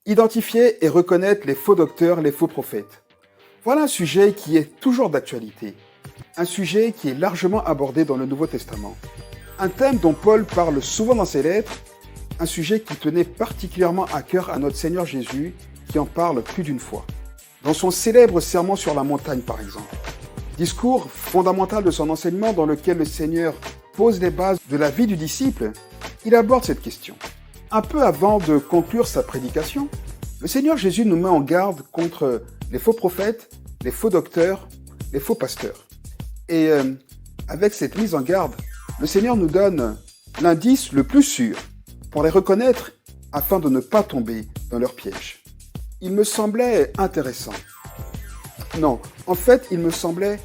Identifier et reconnaître les faux docteurs, les faux prophètes. Voilà un sujet qui est toujours d'actualité. Un sujet qui est largement abordé dans le Nouveau Testament. Un thème dont Paul parle souvent dans ses lettres. Un sujet qui tenait particulièrement à cœur à notre Seigneur Jésus, qui en parle plus d'une fois. Dans son célèbre sermon sur la montagne, par exemple. Discours fondamental de son enseignement dans lequel le Seigneur pose les bases de la vie du disciple, il aborde cette question. Un peu avant de conclure sa prédication, le Seigneur Jésus nous met en garde contre les faux prophètes, les faux docteurs, les faux pasteurs. Et avec cette mise en garde, le Seigneur nous donne l'indice le plus sûr pour les reconnaître afin de ne pas tomber dans leur piège. Il me semblait intéressant. Non, en fait, il me semblait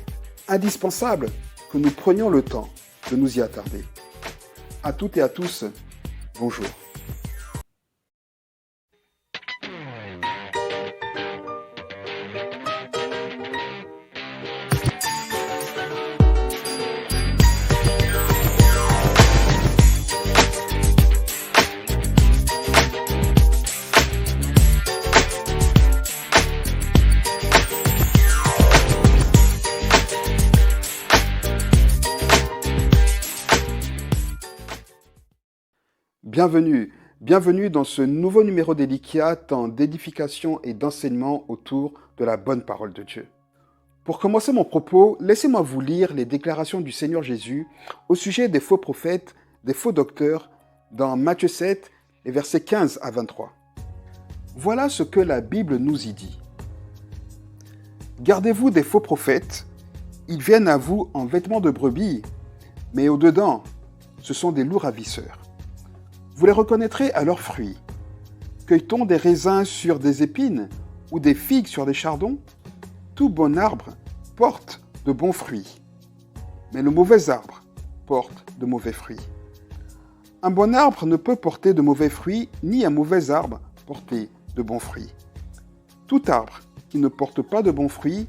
indispensable que nous prenions le temps de nous y attarder. À toutes et à tous, bonjour. Bienvenue dans ce nouveau numéro d'Elikia, temps d'édification et d'enseignement autour de la bonne parole de Dieu. Pour commencer mon propos, laissez-moi vous lire les déclarations du Seigneur Jésus au sujet des faux prophètes, des faux docteurs, dans Matthieu 7, les versets 15 à 23. Voilà ce que la Bible nous y dit. Gardez-vous des faux prophètes, ils viennent à vous en vêtements de brebis, mais au-dedans, ce sont des loups ravisseurs. Vous les reconnaîtrez à leurs fruits. Cueille-t-on des raisins sur des épines ou des figues sur des chardons? Tout bon arbre porte de bons fruits, mais le mauvais arbre porte de mauvais fruits. Un bon arbre ne peut porter de mauvais fruits, ni un mauvais arbre porter de bons fruits. Tout arbre qui ne porte pas de bons fruits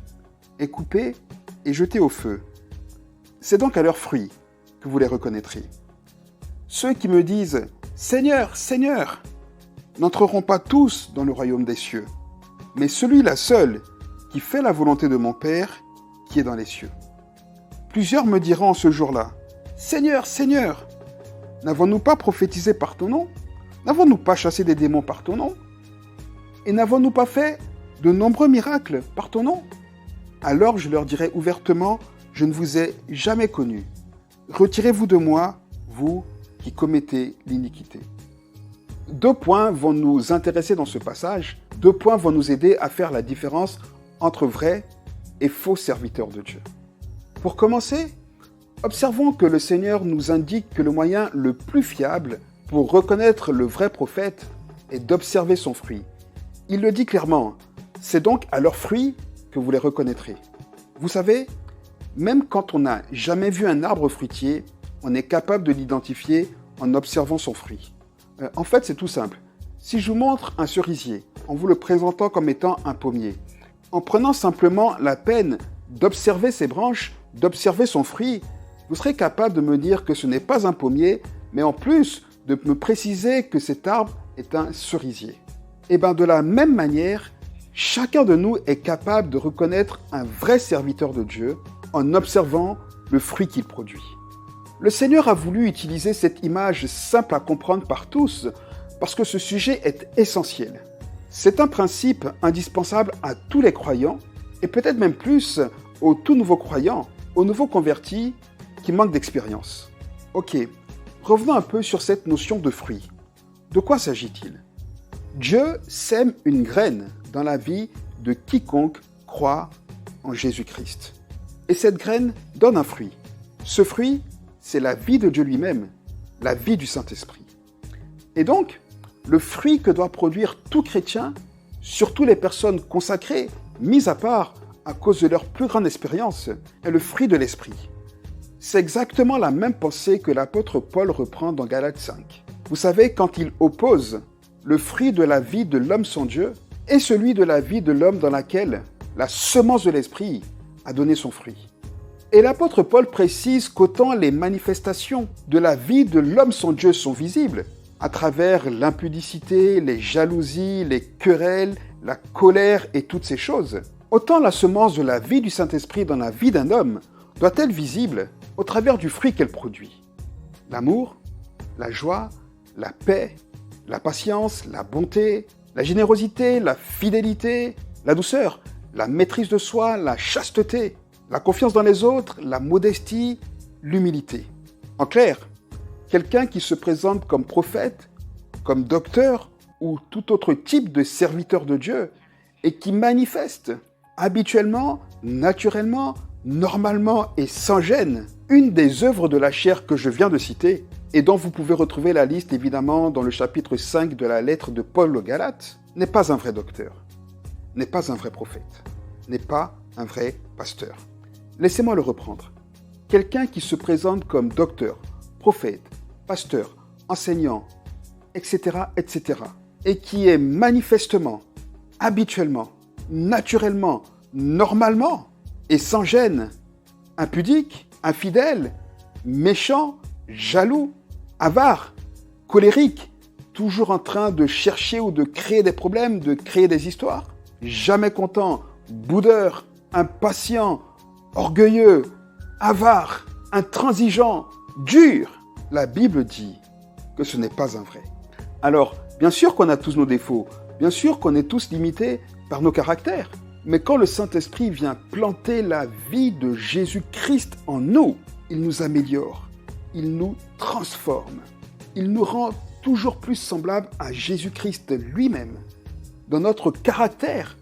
est coupé et jeté au feu. C'est donc à leurs fruits que vous les reconnaîtrez. Ceux qui me disent « Seigneur, Seigneur » n'entreront pas tous dans le royaume des cieux, mais celui-là seul qui fait la volonté de mon Père qui est dans les cieux. Plusieurs me diront en ce jour-là « Seigneur, Seigneur, n'avons-nous pas prophétisé par ton nom? N'avons-nous pas chassé des démons par ton nom? Et n'avons-nous pas fait de nombreux miracles par ton nom? Alors je leur dirai ouvertement « Je ne vous ai jamais connus. Retirez-vous de moi, vous qui commettez l'iniquité. » Deux points vont nous intéresser dans ce passage. Deux points vont nous aider à faire la différence entre vrais et faux serviteurs de Dieu. Pour commencer, observons que le Seigneur nous indique que le moyen le plus fiable pour reconnaître le vrai prophète est d'observer son fruit. Il le dit clairement, c'est donc à leurs fruits que vous les reconnaîtrez. Vous savez, même quand on n'a jamais vu un arbre fruitier, on est capable de l'identifier en observant son fruit. En fait, c'est tout simple. Si je vous montre un cerisier, en vous le présentant comme étant un pommier, en prenant simplement la peine d'observer ses branches, d'observer son fruit, vous serez capable de me dire que ce n'est pas un pommier, mais en plus de me préciser que cet arbre est un cerisier. Et bien de la même manière, chacun de nous est capable de reconnaître un vrai serviteur de Dieu en observant le fruit qu'il produit. Le Seigneur a voulu utiliser cette image simple à comprendre par tous parce que ce sujet est essentiel. C'est un principe indispensable à tous les croyants et peut-être même plus aux tout nouveaux croyants, aux nouveaux convertis qui manquent d'expérience. Ok, revenons un peu sur cette notion de fruit. De quoi s'agit-il? Dieu sème une graine dans la vie de quiconque croit en Jésus-Christ. Et cette graine donne un fruit. Ce fruit, c'est la vie de Dieu lui-même, la vie du Saint-Esprit. Et donc, le fruit que doit produire tout chrétien, surtout les personnes consacrées, mises à part à cause de leur plus grande expérience, est le fruit de l'Esprit. C'est exactement la même pensée que l'apôtre Paul reprend dans Galates 5. Vous savez, quand il oppose le fruit de la vie de l'homme sans Dieu et celui de la vie de l'homme dans laquelle la semence de l'Esprit a donné son fruit. Et l'apôtre Paul précise qu'autant les manifestations de la vie de l'homme sans Dieu sont visibles, à travers l'impudicité, les jalousies, les querelles, la colère et toutes ces choses, autant la semence de la vie du Saint-Esprit dans la vie d'un homme doit être visible au travers du fruit qu'elle produit. L'amour, la joie, la paix, la patience, la bonté, la générosité, la fidélité, la douceur, la maîtrise de soi, la chasteté, la confiance dans les autres, la modestie, l'humilité. En clair, quelqu'un qui se présente comme prophète, comme docteur ou tout autre type de serviteur de Dieu et qui manifeste habituellement, naturellement, normalement et sans gêne une des œuvres de la chair que je viens de citer et dont vous pouvez retrouver la liste évidemment dans le chapitre 5 de la lettre de Paul aux Galates, n'est pas un vrai docteur, n'est pas un vrai prophète, n'est pas un vrai pasteur. Laissez-moi le reprendre. Quelqu'un qui se présente comme docteur, prophète, pasteur, enseignant, etc., etc., et qui est manifestement, habituellement, naturellement, normalement, et sans gêne, impudique, infidèle, méchant, jaloux, avare, colérique, toujours en train de chercher ou de créer des problèmes, de créer des histoires, jamais content, boudeur, impatient, orgueilleux, avare, intransigeant, dur. La Bible dit que ce n'est pas un vrai. Alors, bien sûr qu'on a tous nos défauts, bien sûr qu'on est tous limités par nos caractères, mais quand le Saint-Esprit vient planter la vie de Jésus-Christ en nous, il nous améliore, il nous transforme, il nous rend toujours plus semblables à Jésus-Christ lui-même, dans notre caractère,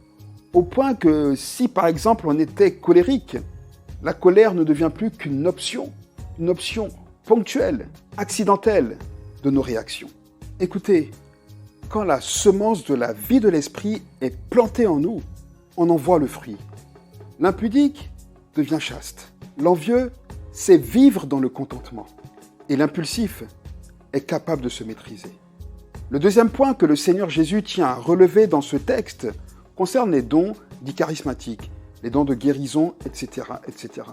au point que si par exemple on était colérique, la colère ne devient plus qu'une option ponctuelle, accidentelle de nos réactions. Écoutez, quand la semence de la vie de l'esprit est plantée en nous, on en voit le fruit. L'impudique devient chaste. L'envieux sait vivre dans le contentement. Et l'impulsif est capable de se maîtriser. Le deuxième point que le Seigneur Jésus tient à relever dans ce texte concerne les dons dits charismatiques, les dons de guérison, etc., etc.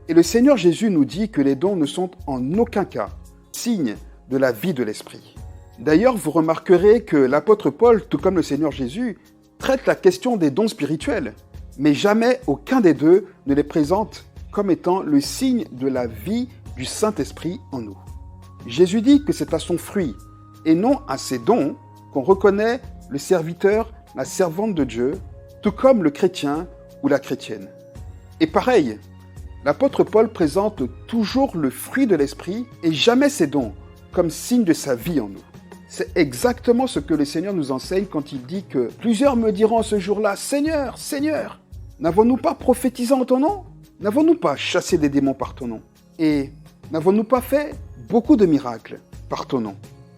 Et le Seigneur Jésus nous dit que les dons ne sont en aucun cas signe de la vie de l'esprit. D'ailleurs, vous remarquerez que l'apôtre Paul, tout comme le Seigneur Jésus, traite la question des dons spirituels, mais jamais aucun des deux ne les présente comme étant le signe de la vie du Saint-Esprit en nous. Jésus dit que c'est à son fruit, et non à ses dons, qu'on reconnaît le serviteur, la servante de Dieu, tout comme le chrétien ou la chrétienne. Et pareil, l'apôtre Paul présente toujours le fruit de l'Esprit et jamais ses dons comme signe de sa vie en nous. C'est exactement ce que le Seigneur nous enseigne quand il dit que « Plusieurs me diront ce jour-là, Seigneur, Seigneur, n'avons-nous pas prophétisé en ton nom? N'avons-nous pas chassé des démons par ton nom? Et n'avons-nous pas fait beaucoup de miracles par ton nom ?»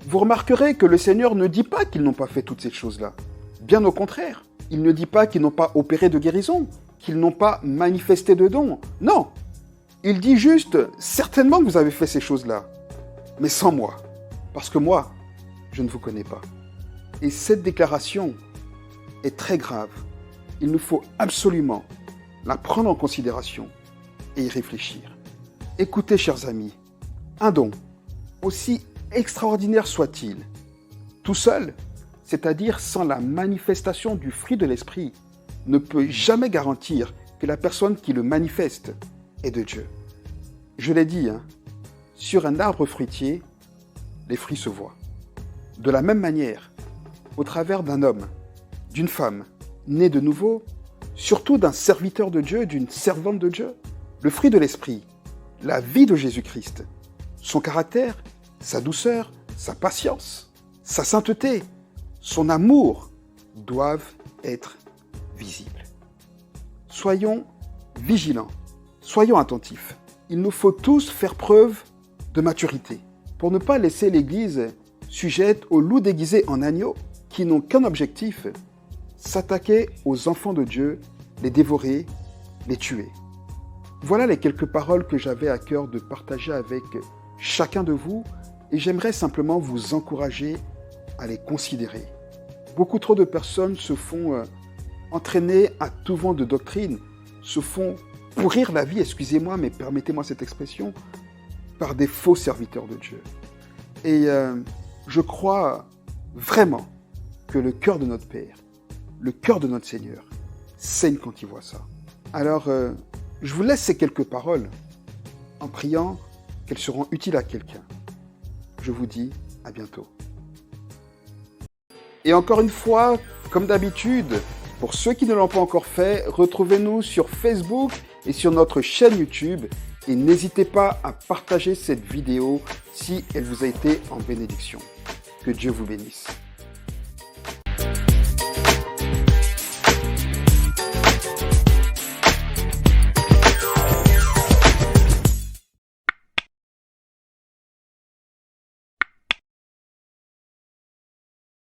Vous remarquerez que le Seigneur ne dit pas qu'ils n'ont pas fait toutes ces choses-là. Bien au contraire, il ne dit pas qu'ils n'ont pas opéré de guérison, qu'ils n'ont pas manifesté de dons. Non, il dit juste « Certainement que vous avez fait ces choses-là, mais sans moi, parce que moi, je ne vous connais pas. » Et cette déclaration est très grave. Il nous faut absolument la prendre en considération et y réfléchir. Écoutez, chers amis, un don, aussi extraordinaire soit-il, tout seul, c'est-à-dire sans la manifestation du fruit de l'esprit, ne peut jamais garantir que la personne qui le manifeste est de Dieu. Je l'ai dit, sur un arbre fruitier, les fruits se voient. De la même manière, au travers d'un homme, d'une femme, né de nouveau, surtout d'un serviteur de Dieu, d'une servante de Dieu, le fruit de l'esprit, la vie de Jésus-Christ, son caractère, sa douceur, sa patience, sa sainteté, son amour doivent être visibles. Soyons vigilants, soyons attentifs. Il nous faut tous faire preuve de maturité pour ne pas laisser l'Église sujette aux loups déguisés en agneaux qui n'ont qu'un objectif, s'attaquer aux enfants de Dieu, les dévorer, les tuer. Voilà les quelques paroles que j'avais à cœur de partager avec chacun de vous et j'aimerais simplement vous encourager à les considérer. Beaucoup trop de personnes se font entraîner à tout vent de doctrine, se font pourrir la vie, excusez-moi, mais permettez-moi cette expression, par des faux serviteurs de Dieu. Et Je crois vraiment que le cœur de notre Père, le cœur de notre Seigneur, saigne quand il voit ça. Alors, je vous laisse ces quelques paroles en priant qu'elles seront utiles à quelqu'un. Je vous dis à bientôt. Et encore une fois, comme d'habitude, pour ceux qui ne l'ont pas encore fait, retrouvez-nous sur Facebook et sur notre chaîne YouTube. Et n'hésitez pas à partager cette vidéo si elle vous a été en bénédiction. Que Dieu vous bénisse.